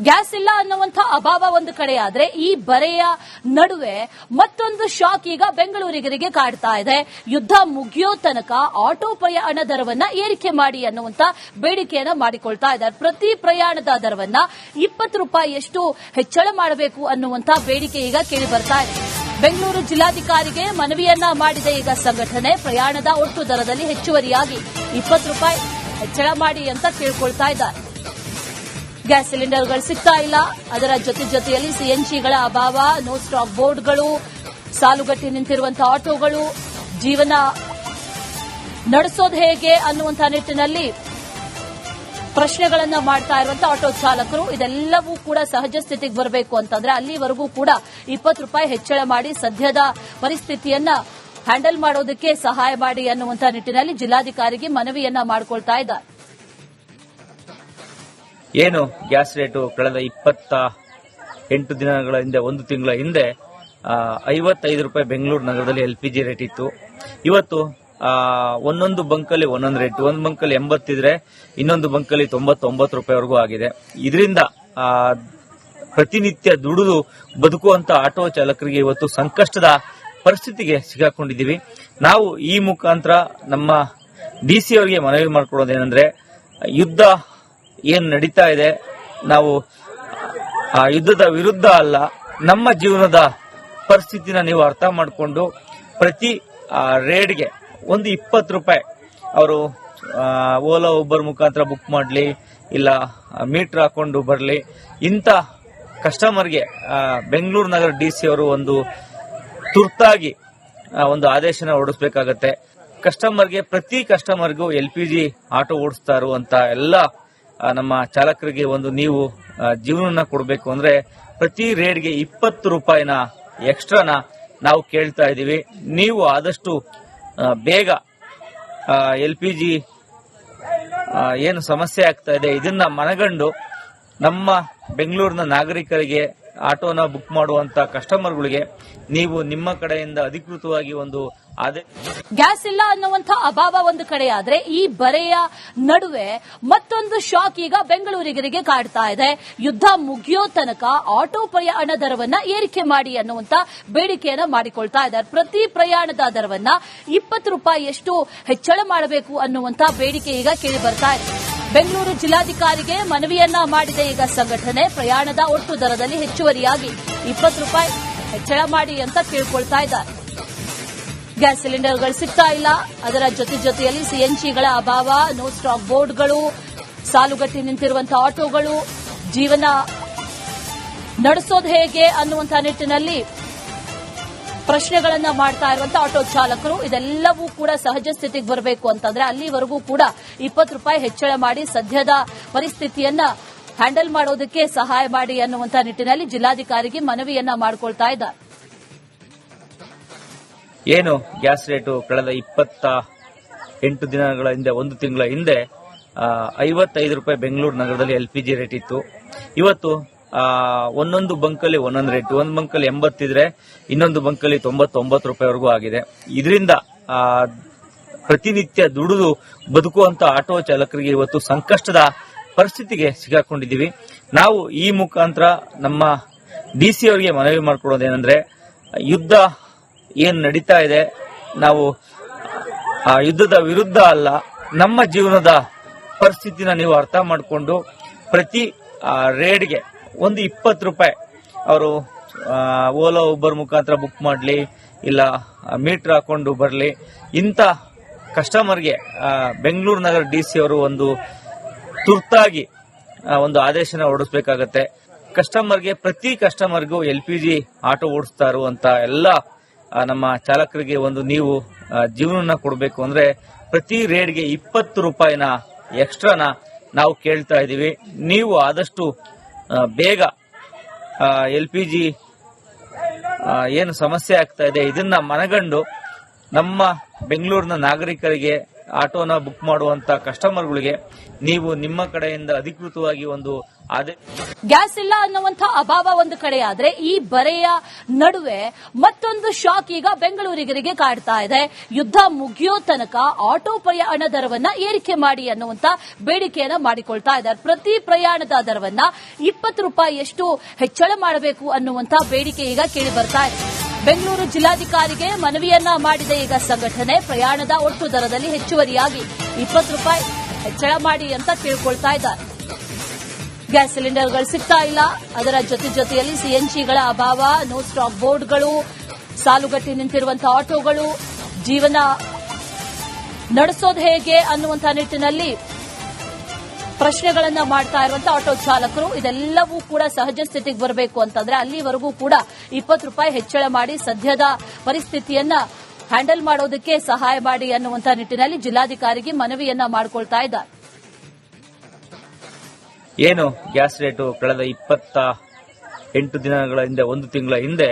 Gas ಇಲ್ಲ ಅನ್ನುವಂಥ ಅಭಾವ ಒಂದು ಕಡೆ ಆದ್ರೆ ಈ ಬರೆಯ ನಡುವೆ ಮತ್ತೊಂದು ಶಾಕ್ ಈಗ ಬೆಂಗಳೂರಿಗರಿಗೆ ಕಾಡ್ತಾ ಇದೆ. ಯುದ್ಧ ಮುಗಿಯೋ ತನಕ ಆಟೋ ಪ್ರಯಾಣ ದರವನ್ನ ಏರಿಕೆ ಮಾಡಿ ಅನ್ನುವಂಥ ಬೇಡಿಕೆಯನ್ನ ಮಾಡಿಕೊಳ್ತಾ ಇದ್ದಾರೆ. ಪ್ರತಿ ಪ್ರಯಾಣದ ದರವನ್ನ 20 ರೂಪಾಯಿಯಷ್ಟು ಹೆಚ್ಚಳ ಮಾಡಬೇಕು ಅನ್ನುವಂಥ ಬೇಡಿಕೆ ಈಗ ಕೇಳಿ ಬರ್ತಾ ಇದೆ. ಬೆಂಗಳೂರು ಜಿಲ್ಲಾಧಿಕಾರಿಗೆ ಮನವಿಯನ್ನ ಮಾಡಿದೆ ಈಗ ಸಂಘಟನೆ. ಪ್ರಯಾಣದ ಒಟ್ಟು ದರದಲ್ಲಿ ಹೆಚ್ಚುವರಿಯಾಗಿ 20 ರೂಪಾಯಿ ಹೆಚ್ಚಳ ಮಾಡಿ ಅಂತ ಕೇಳ್ಕೊಳ್ತಾ ಇದ್ದಾರೆ. ಗ್ಯಾಸ್ ಸಿಲಿಂಡರ್ಗಳು ಸಿಗ್ತಾ ಇಲ್ಲ, ಅದರ ಜೊತೆಯಲ್ಲಿ ಸಿಎನ್ಜಿಗಳ ಅಭಾವ, ನೋ ಸ್ಟಾಕ್ ಬೋರ್ಡ್ಗಳು, ಸಾಲುಗಟ್ಟಿ ನಿಂತಿರುವಂತಹ ಆಟೋಗಳು, ಜೀವನ ನಡೆಸೋದು ಹೇಗೆ ಅನ್ನುವಂತಹ ನಿಟ್ಟಿನಲ್ಲಿ ಪ್ರಶ್ನೆಗಳನ್ನ ಮಾಡ್ತಾ ಇರುವಂತಹ ಆಟೋ ಚಾಲಕರು. ಇದೆಲ್ಲವೂ ಕೂಡ ಸಹಜ ಸ್ಥಿತಿಗೆ ಬರಬೇಕು ಅಂತಂದ್ರೆ ಅಲ್ಲಿವರೆಗೂ ಕೂಡ 20 ರೂಪಾಯಿ ಹೆಚ್ಚಳ ಮಾಡಿ ಸದ್ಯದ ಪರಿಸ್ಥಿತಿಯನ್ನ ಹ್ಯಾಂಡಲ್ ಮಾಡೋದಕ್ಕೆ ಸಹಾಯ ಮಾಡಿ ಅನ್ನುವಂತಹ ನಿಟ್ಟಿನಲ್ಲಿ ಜಿಲ್ಲಾಧಿಕಾರಿಗೆ ಮನವಿಯನ್ನ ಮಾಡಿಕೊಳ್ತಾ ಇದ್ದಾರೆ. ಏನು ಗ್ಯಾಸ್ ರೇಟು ಕಳೆದ 28 ದಿನಗಳ ಹಿಂದೆ, ಒಂದು ತಿಂಗಳ ಹಿಂದೆ 55 ರೂಪಾಯಿ ಬೆಂಗಳೂರು ನಗರದಲ್ಲಿ ಎಲ್ಪಿಜಿ ರೇಟ್ ಇತ್ತು. ಇವತ್ತು ಒಂದೊಂದು ಬಂಕಲ್ಲಿ ಒಂದೊಂದು ರೇಟ್, ಒಂದು ಬಂಕಲ್ಲಿ 80 ಇದ್ರೆ ಇನ್ನೊಂದು ಬಂಕಲ್ಲಿ 99 ರೂಪಾಯಿವರೆಗೂ ಆಗಿದೆ. ಇದರಿಂದ ಪ್ರತಿನಿತ್ಯ ದುಡಿದು ಬದುಕುವಂತ ಆಟೋ ಚಾಲಕರಿಗೆ ಇವತ್ತು ಸಂಕಷ್ಟದ ಪರಿಸ್ಥಿತಿಗೆ ಸಿಗಾಕೊಂಡಿದ್ದೀವಿ. ನಾವು ಈ ಮುಖಾಂತರ ನಮ್ಮ ಡಿಸಿ ಅವರಿಗೆ ಮನವಿ ಮಾಡಿಕೊಳ್ಳೋದೇನೆಂದ್ರೆ, ಯುದ್ಧ ಏನ್ ನಡೀತಾ ಇದೆ, ನಾವು ಆ ಯುದ್ಧದ ವಿರುದ್ಧ ಅಲ್ಲ, ನಮ್ಮ ಜೀವನದ ಪರಿಸ್ಥಿತಿನ ನೀವು ಅರ್ಥ ಮಾಡಿಕೊಂಡು ಪ್ರತಿ ರೇಡ್ಗೆ ಒಂದು 20 ರೂಪಾಯಿ ಅವರು ಓಲಾ ಉಬರ್ ಮುಖಾಂತರ ಬುಕ್ ಮಾಡಲಿ, ಇಲ್ಲ ಮೀಟರ್ ಹಾಕೊಂಡು ಬರಲಿ. ಇಂಥ ಕಸ್ಟಮರ್ಗೆ ಬೆಂಗಳೂರು ನಗರ ಡಿಸಿ ಅವರು ಒಂದು ತುರ್ತಾಗಿ ಒಂದು ಆದೇಶನ ಹೊರಡಿಸಬೇಕಾಗತ್ತೆ. ಕಸ್ಟಮರ್ಗೆ, ಪ್ರತಿ ಕಸ್ಟಮರ್ಗೂ LPG ಆಟೋ ಓಡಿಸ್ತಾ ಇರುವಂತ ಎಲ್ಲ ನಮ್ಮ ಚಾಲಕರಿಗೆ ಒಂದು ನೀವು ಜೀವನ ಕೊಡಬೇಕು ಅಂದ್ರೆ ಪ್ರತಿ ರೇಡ್ಗೆ 20 ರೂಪಾಯಿನ ಎಕ್ಸ್ಟ್ರಾನ ನಾವು ಕೇಳ್ತಾ ಇದ್ದೀವಿ. ನೀವು ಆದಷ್ಟು ಬೇಗ LPG ಏನು ಸಮಸ್ಯೆ ಆಗ್ತಾ ಇದೆ ಇದನ್ನ ಮನಗಂಡು ನಮ್ಮ ಬೆಂಗಳೂರಿನ ನಾಗರಿಕರಿಗೆ ಆಟೋನ ಬುಕ್ ಮಾಡುವಂತ ಕಸ್ಟಮರ್ಗಳಿಗೆ ನೀವು ನಿಮ್ಮ ಕಡೆಯಿಂದ ಅಧಿಕೃತವಾಗಿ ಒಂದು ಗ್ಯಾಸ್ ಇಲ್ಲ ಅನ್ನುವಂಥ ಅಭಾವ ಒಂದು ಕಡೆ ಆದ್ರೆ ಈ ಬರೆಯ ನಡುವೆ ಮತ್ತೊಂದು ಶಾಕ್ ಈಗ ಬೆಂಗಳೂರಿಗರಿಗೆ ಕಾಡ್ತಾ ಇದೆ. ಯುದ್ಧ ಮುಗಿಯೋ ತನಕ ಆಟೋ ಪ್ರಯಾಣ ದರವನ್ನ ಏರಿಕೆ ಮಾಡಿ ಅನ್ನುವಂಥ ಬೇಡಿಕೆಯನ್ನ ಮಾಡಿಕೊಳ್ತಾ ಇದ್ದಾರೆ. ಪ್ರತಿ ಪ್ರಯಾಣದ ದರವನ್ನ 20 ರೂಪಾಯಿಯಷ್ಟು ಹೆಚ್ಚಳ ಮಾಡಬೇಕು ಅನ್ನುವಂಥ ಬೇಡಿಕೆ ಈಗ ಕೇಳಿ ಬರ್ತಾ ಇದೆ. ಬೆಂಗಳೂರು ಜಿಲ್ಲಾಧಿಕಾರಿಗೆ ಮನವಿಯನ್ನ ಮಾಡಿದೆ ಈಗ ಸಂಘಟನೆ. ಪ್ರಯಾಣದ ಒಟ್ಟು ದರದಲ್ಲಿ ಹೆಚ್ಚುವರಿಯಾಗಿ 20 ರೂಪಾಯಿ ಹೆಚ್ಚಳ ಮಾಡಿ ಅಂತ ಕೇಳ್ಕೊಳ್ತಾ ಇದ್ದಾರೆ. ಗ್ಯಾಸ್ ಸಿಲಿಂಡರ್ಗಳು ಸಿಗ್ತಾ ಇಲ್ಲ, ಅದರ ಜೊತೆಯಲ್ಲಿ ಸಿಎನ್ಜಿಗಳ ಅಭಾವ, ನೋ ಸ್ಟಾಕ್ ಬೋರ್ಡ್ಗಳು, ಸಾಲುಗಟ್ಟಿ ನಿಂತಿರುವಂತಹ ಆಟೋಗಳು, ಜೀವನ ನಡೆಸೋದು ಹೇಗೆ ಅನ್ನುವಂತಹ ನಿಟ್ಟಿನಲ್ಲಿ ಪ್ರಶ್ನೆಗಳನ್ನ ಮಾಡ್ತಾ ಇರುವಂತಹ ಆಟೋ ಚಾಲಕರು. ಇದೆಲ್ಲವೂ ಕೂಡ ಸಹಜ ಸ್ಥಿತಿಗೆ ಬರಬೇಕು ಅಂತಂದ್ರೆ ಅಲ್ಲಿವರೆಗೂ ಕೂಡ 20 ರೂಪಾಯಿ ಹೆಚ್ಚಳ ಮಾಡಿ ಸದ್ಯದ ಪರಿಸ್ಥಿತಿಯನ್ನ ಹ್ಯಾಂಡಲ್ ಮಾಡೋದಕ್ಕೆ ಸಹಾಯ ಮಾಡಿ ಅನ್ನುವಂತಹ ನಿಟ್ಟಿನಲ್ಲಿ ಜಿಲ್ಲಾಧಿಕಾರಿಗೆ ಮನವಿಯನ್ನ ಮಾಡಿಕೊಳ್ತಾ ಇದ್ದಾರೆ. ಏನು ಗ್ಯಾಸ್ ರೇಟು ಕಳೆದ 28 ದಿನಗಳ ಹಿಂದೆ, ಒಂದು ತಿಂಗಳ ಹಿಂದೆ 55 ರೂಪಾಯಿ ಬೆಂಗಳೂರು ನಗರದಲ್ಲಿ LPG ರೇಟ್ ಇತ್ತು. ಇವತ್ತು ಒಂದೊಂದು ಬಂಕಲ್ಲಿ ಒಂದೊಂದು ರೇಟ್, ಒಂದು ಬಂಕಲ್ಲಿ 80 ಇದ್ರೆ ಇನ್ನೊಂದು ಬಂಕಲ್ಲಿ 99 ರೂಪಾಯಿವರೆಗೂ ಆಗಿದೆ. ಇದರಿಂದ ಪ್ರತಿನಿತ್ಯ ದುಡಿದು ಬದುಕುವಂತ ಆಟೋ ಚಾಲಕರಿಗೆ ಇವತ್ತು ಸಂಕಷ್ಟದ ಪರಿಸ್ಥಿತಿಗೆ ಸಿಗಾಕೊಂಡಿದ್ದೀವಿ. ನಾವು ಈ ಮುಖಾಂತರ ನಮ್ಮ ಡಿಸಿ ಅವರಿಗೆ ಮನವಿ ಮಾಡಿಕೊಳ್ಳೋದೇನೆಂದ್ರೆ, ಯುದ್ಧ ಏನ್ ನಡೀತಾ ಇದೆ, ನಾವು ಆ ಯುದ್ಧದ ವಿರುದ್ಧ ಅಲ್ಲ, ನಮ್ಮ ಜೀವನದ ಪರಿಸ್ಥಿತಿನ ನೀವು ಅರ್ಥ ಮಾಡಿಕೊಂಡು ಪ್ರತಿ ರೇಡ್ಗೆ ಒಂದು 20 ರೂಪಾಯಿ ಅವರು ಓಲಾ ಉಬರ್ ಮುಖಾಂತರ ಬುಕ್ ಮಾಡಲಿ, ಇಲ್ಲ ಮೀಟರ್ ಹಾಕೊಂಡು ಬರಲಿ. ಇಂಥ ಕಸ್ಟಮರ್ಗೆ ಬೆಂಗಳೂರು ನಗರ ಡಿಸಿ ಅವರು ಒಂದು ತುರ್ತಾಗಿ ಒಂದು ಆದೇಶನ ಹೊರಡಿಸಬೇಕಾಗತ್ತೆ. ಕಸ್ಟಮರ್ಗೆ, ಪ್ರತಿ ಕಸ್ಟಮರ್ಗೂ LPG ಆಟೋ ಓಡಿಸ್ತಾ ಇರುವಂತ ಎಲ್ಲ ನಮ್ಮ ಚಾಲಕರಿಗೆ ಒಂದು ನೀವು ಜೀವನ ಕೊಡಬೇಕು ಅಂದ್ರೆ ಪ್ರತಿ ರೇಡ್ಗೆ 20 ರೂಪಾಯಿನ ಎಕ್ಸ್ಟ್ರಾನ ನಾವು ಕೇಳ್ತಾ ಇದ್ದೀವಿ. ನೀವು ಆದಷ್ಟು ಬೇಗ LPG ಏನು ಸಮಸ್ಯೆ ಆಗ್ತಾ ಇದೆ ಇದನ್ನ ಮನಗಂಡು ನಮ್ಮ ಬೆಂಗಳೂರಿನ ನಾಗರಿಕರಿಗೆ ಆಟೋನ ಬುಕ್ ಮಾಡುವಂತ ಕಸ್ಟಮರ್ಗಳಿಗೆ ನೀವು ನಿಮ್ಮ ಕಡೆಯಿಂದ ಅಧಿಕೃತವಾಗಿ ಒಂದು ಗ್ಯಾಸ್ ಇಲ್ಲ ಅನ್ನುವಂಥ ಅಭಾವ ಒಂದು ಕಡೆ ಆದ್ರೆ ಈ ಬರೆಯ ನಡುವೆ ಮತ್ತೊಂದು ಶಾಕ್ ಈಗ ಬೆಂಗಳೂರಿಗರಿಗೆ ಕಾಡ್ತಾ ಇದೆ. ಯುದ್ಧ ಮುಗಿಯೋ ತನಕ ಆಟೋ ಪ್ರಯಾಣ ದರವನ್ನ ಏರಿಕೆ ಮಾಡಿ ಅನ್ನುವಂತ ಬೇಡಿಕೆಯನ್ನ ಮಾಡಿಕೊಳ್ತಾ ಇದ್ದಾರೆ. ಪ್ರತಿ ಪ್ರಯಾಣದ ದರವನ್ನ 20 ರೂಪಾಯಿಯಷ್ಟು ಹೆಚ್ಚಳ ಮಾಡಬೇಕು ಅನ್ನುವಂತ ಬೇಡಿಕೆ ಈಗ ಕೇಳಿ ಬರ್ತಾ ಇದೆ. ಬೆಂಗಳೂರು ಜಿಲ್ಲಾಧಿಕಾರಿಗೆ ಮನವಿಯನ್ನ ಮಾಡಿದೆ ಈಗ ಸಂಘಟನೆ. ಪ್ರಯಾಣದ ಒಟ್ಟು ದರದಲ್ಲಿ ಹೆಚ್ಚುವರಿಯಾಗಿ 20 ರೂಪಾಯಿ ಹೆಚ್ಚಳ ಮಾಡಿ ಅಂತ ಕೇಳ್ಕೊಳ್ತಾ ಇದ್ದಾರೆ. ಗ್ಯಾಸ್ ಸಿಲಿಂಡರ್ಗಳು ಸಿಗ್ತಾ ಇಲ್ಲ, ಅದರ ಜೊತೆಯಲ್ಲಿ ಸಿಎನ್ಜಿಗಳ ಅಭಾವ, ನೋ ಸ್ಟಾಕ್ ಬೋರ್ಡ್ಗಳು, ಸಾಲುಗಟ್ಟಿ ನಿಂತಿರುವಂತಹ ಆಟೋಗಳು, ಜೀವನ ನಡೆಸೋದು ಹೇಗೆ ಅನ್ನುವಂಥ ನಿಟ್ಟಿನಲ್ಲಿ ಪ್ರಶ್ನೆಗಳನ್ನ ಮಾಡ್ತಾ ಇರುವಂತಹ ಆಟೋ ಚಾಲಕರು. ಇದೆಲ್ಲವೂ ಕೂಡ ಸಹಜ ಸ್ಥಿತಿಗೆ ಬರಬೇಕು ಅಂತಂದ್ರೆ ಅಲ್ಲಿವರೆಗೂ ಕೂಡ 20 ರೂಪಾಯಿ ಹೆಚ್ಚಳ ಮಾಡಿ ಸದ್ಯದ ಪರಿಸ್ಥಿತಿಯನ್ನ ಹ್ಯಾಂಡಲ್ ಮಾಡೋದಕ್ಕೆ ಸಹಾಯ ಮಾಡಿ ಅನ್ನುವಂಥ ನಿಟ್ಟಿನಲ್ಲಿ ಜಿಲ್ಲಾಧಿಕಾರಿಗೆ ಮನವಿಯನ್ನ ಮಾಡಿಕೊಳ್ತಾ ಇದ್ದಾರೆ. ಏನು ಗ್ಯಾಸ್ ರೇಟು ಕಳೆದ 28 ದಿನಗಳ ಹಿಂದೆ, ಒಂದು ತಿಂಗಳ ಹಿಂದೆ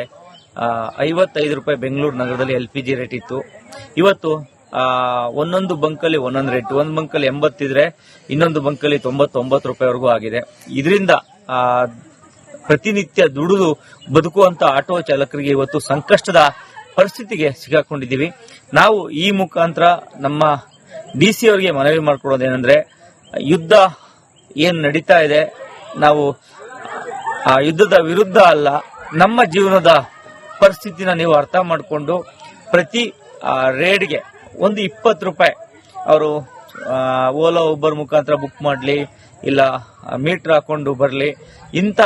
55 ರೂಪಾಯಿ ಬೆಂಗಳೂರು ನಗರದಲ್ಲಿ LPG ರೇಟ್ ಇತ್ತು. ಇವತ್ತು ಒಂದೊಂದು ಬಂಕಲ್ಲಿ ಒಂದೊಂದು ರೇಟ್, ಒಂದು ಬಂಕಲ್ಲಿ 80 ಇದ್ರೆ ಇನ್ನೊಂದು ಬಂಕಲ್ಲಿ 99 ರೂಪಾಯಿವರೆಗೂ ಆಗಿದೆ. ಇದರಿಂದ ಪ್ರತಿನಿತ್ಯ ದುಡಿದು ಬದುಕುವಂತ ಆಟೋ ಚಾಲಕರಿಗೆ ಇವತ್ತು ಸಂಕಷ್ಟದ ಪರಿಸ್ಥಿತಿಗೆ ಸಿಗಾಕೊಂಡಿದ್ದೀವಿ. ನಾವು ಈ ಮುಖಾಂತರ ನಮ್ಮ DC ಅವರಿಗೆ ಮನವಿ ಮಾಡಿಕೊಳ್ಳೋದೇನೆಂದ್ರೆ, ಯುದ್ಧ ಏನ್ ನಡೀತಾ ಇದೆ, ನಾವು ಆ ಯುದ್ಧದ ವಿರುದ್ಧ ಅಲ್ಲ, ನಮ್ಮ ಜೀವನದ ಪರಿಸ್ಥಿತಿನ ನೀವು ಅರ್ಥ ಮಾಡಿಕೊಂಡು ಪ್ರತಿ ರೇಡ್ಗೆ ಒಂದು 20 ರೂಪಾಯಿ ಅವರು ಓಲಾ ಉಬರ್ ಮುಖಾಂತರ ಬುಕ್ ಮಾಡಲಿ, ಇಲ್ಲ ಮೀಟರ್ ಹಾಕೊಂಡು ಬರಲಿ. ಇಂಥ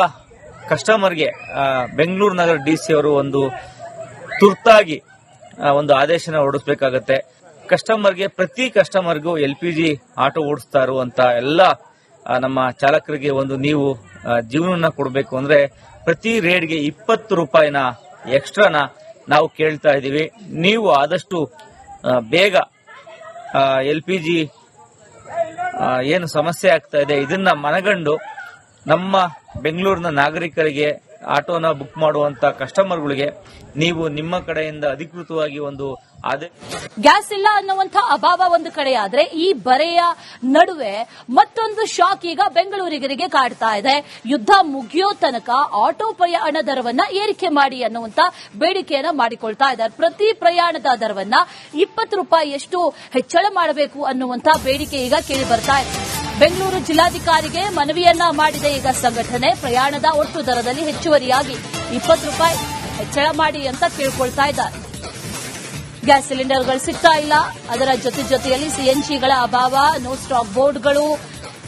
ಕಸ್ಟಮರ್ಗೆ ಬೆಂಗಳೂರು ನಗರ DC ಅವರು ಒಂದು ತುರ್ತಾಗಿ ಒಂದು ಆದೇಶನ ಹೊರಡಿಸಬೇಕಾಗತ್ತೆ. ಕಸ್ಟಮರ್ಗೆ, ಪ್ರತಿ ಕಸ್ಟಮರ್ಗೂ LPG ಆಟೋ ಓಡಿಸ್ತಾ ಇರುವಂತ ಎಲ್ಲ ನಮ್ಮ ಚಾಲಕರಿಗೆ ಒಂದು ನೀವು ಜೀವನ ಕೊಡಬೇಕು ಅಂದ್ರೆ ಪ್ರತಿ ರೇಡ್ಗೆ 20 ರೂಪಾಯಿನ ಎಕ್ಸ್ಟ್ರಾನ ನಾವು ಕೇಳ್ತಾ ಇದ್ದೀವಿ. ನೀವು ಆದಷ್ಟು ಬೇಗ LPG ಏನು ಸಮಸ್ಯೆ ಆಗ್ತಾ ಇದೆ ಇದನ್ನ ಮನಗಂಡು ನಮ್ಮ ಬೆಂಗಳೂರಿನ ನಾಗರಿಕರಿಗೆ ಆಟೋನ ಬುಕ್ ಮಾಡುವಂತ ಕಸ್ಟಮರ್ಗಳಿಗೆ ನೀವು ನಿಮ್ಮ ಕಡೆಯಿಂದ ಅಧಿಕೃತವಾಗಿ ಒಂದು ಗ್ಯಾಸ್ ಇಲ್ಲ ಅನ್ನುವಂಥ ಅಭಾವ ಒಂದು ಕಡೆ ಆದ್ರೆ ಈ ಬರೆಯ ನಡುವೆ ಮತ್ತೊಂದು ಶಾಕ್ ಈಗ ಬೆಂಗಳೂರಿಗರಿಗೆ ಕಾಡ್ತಾ ಇದೆ. ಯುದ್ಧ ಮುಗಿಯೋ ತನಕ ಆಟೋ ಪ್ರಯಾಣ ದರವನ್ನ ಏರಿಕೆ ಮಾಡಿ ಅನ್ನುವಂತ ಬೇಡಿಕೆಯನ್ನ ಮಾಡಿಕೊಳ್ತಾ ಇದ್ದಾರೆ. ಪ್ರತಿ ಪ್ರಯಾಣದ ದರವನ್ನ 20 ರೂಪಾಯಿಯಷ್ಟು ಹೆಚ್ಚಳ ಮಾಡಬೇಕು ಅನ್ನುವಂತ ಬೇಡಿಕೆ ಈಗ ಕೇಳಿ ಬರ್ತಾ ಇದೆ. ಬೆಂಗಳೂರು ಜಿಲ್ಲಾಧಿಕಾರಿಗೆ ಮನವಿಯನ್ನ ಮಾಡಿದೆ ಈಗ ಸಂಘಟನೆ. ಪ್ರಯಾಣದ ಒಟ್ಟು ದರದಲ್ಲಿ ಹೆಚ್ಚುವರಿಯಾಗಿ 20 ರೂಪಾಯಿ ಹೆಚ್ಚಳ ಮಾಡಿ ಅಂತ ಕೇಳ್ಕೊಳ್ತಾ ಇದ್ದಾರೆ. ಗ್ಯಾಸ್ ಸಿಲಿಂಡರ್ಗಳು ಸಿಗ್ತಾ ಇಲ್ಲ, ಅದರ ಜೊತೆಯಲ್ಲಿ ಸಿಎನ್ಜಿಗಳ ಅಭಾವ, ನೋ ಸ್ಟಾಕ್ ಬೋರ್ಡ್ಗಳು,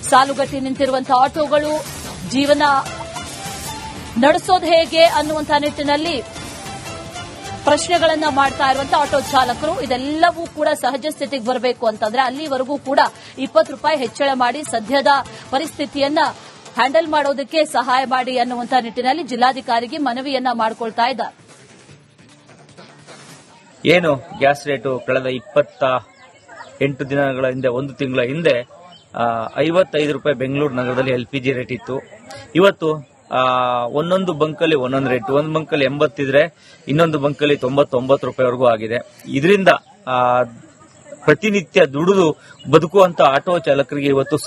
ಸಾಲುಗಟ್ಟಿ ನಿಂತಿರುವಂತಹ ಆಟೋಗಳು, ಜೀವನ ನಡೆಸೋದು ಹೇಗೆ ಅನ್ನುವಂಥ ನಿಟ್ಟಿನಲ್ಲಿ ಪ್ರಶ್ನೆಗಳನ್ನ ಮಾಡ್ತಾ ಇರುವಂತಹ ಆಟೋ ಚಾಲಕರು. ಇದೆಲ್ಲವೂ ಕೂಡ ಸಹಜ ಸ್ಥಿತಿಗೆ ಬರಬೇಕು ಅಂತಂದ್ರೆ ಅಲ್ಲಿವರೆಗೂ ಕೂಡ 20 ರೂಪಾಯಿ ಹೆಚ್ಚಳ ಮಾಡಿ ಸದ್ಯದ ಪರಿಸ್ಥಿತಿಯನ್ನ ಹ್ಯಾಂಡಲ್ ಮಾಡೋದಕ್ಕೆ ಸಹಾಯ ಮಾಡಿ ಅನ್ನುವಂಥ ನಿಟ್ಟಿನಲ್ಲಿ ಜಿಲ್ಲಾಧಿಕಾರಿಗೆ ಮನವಿಯನ್ನ ಮಾಡಿಕೊಳ್ತಾ ಇದ್ದಾರೆ. ಏನು ಗ್ಯಾಸ್ ರೇಟು ಕಳೆದ 28 ದಿನಗಳ ಹಿಂದೆ, ಒಂದು ತಿಂಗಳ ಹಿಂದೆ 55 ರೂಪಾಯಿ ಬೆಂಗಳೂರು ನಗರದಲ್ಲಿ LPG ರೇಟ್ ಇತ್ತು. ಇವತ್ತು ಒಂದೊಂದು ಬಂಕಲ್ಲಿ ಒಂದೊಂದು ರೇಟ್, ಒಂದು ಬಂಕಲ್ಲಿ 80 ಇದ್ರೆ ಇನ್ನೊಂದು ಬಂಕಲ್ಲಿ 99 ರೂಪಾಯಿವರೆಗೂ ಆಗಿದೆ. ಇದರಿಂದ ಪ್ರತಿನಿತ್ಯ ದುಡಿದು ಬದುಕುವಂತ ಆಟೋ ಚಾಲಕರಿಗೆ ಇವತ್ತು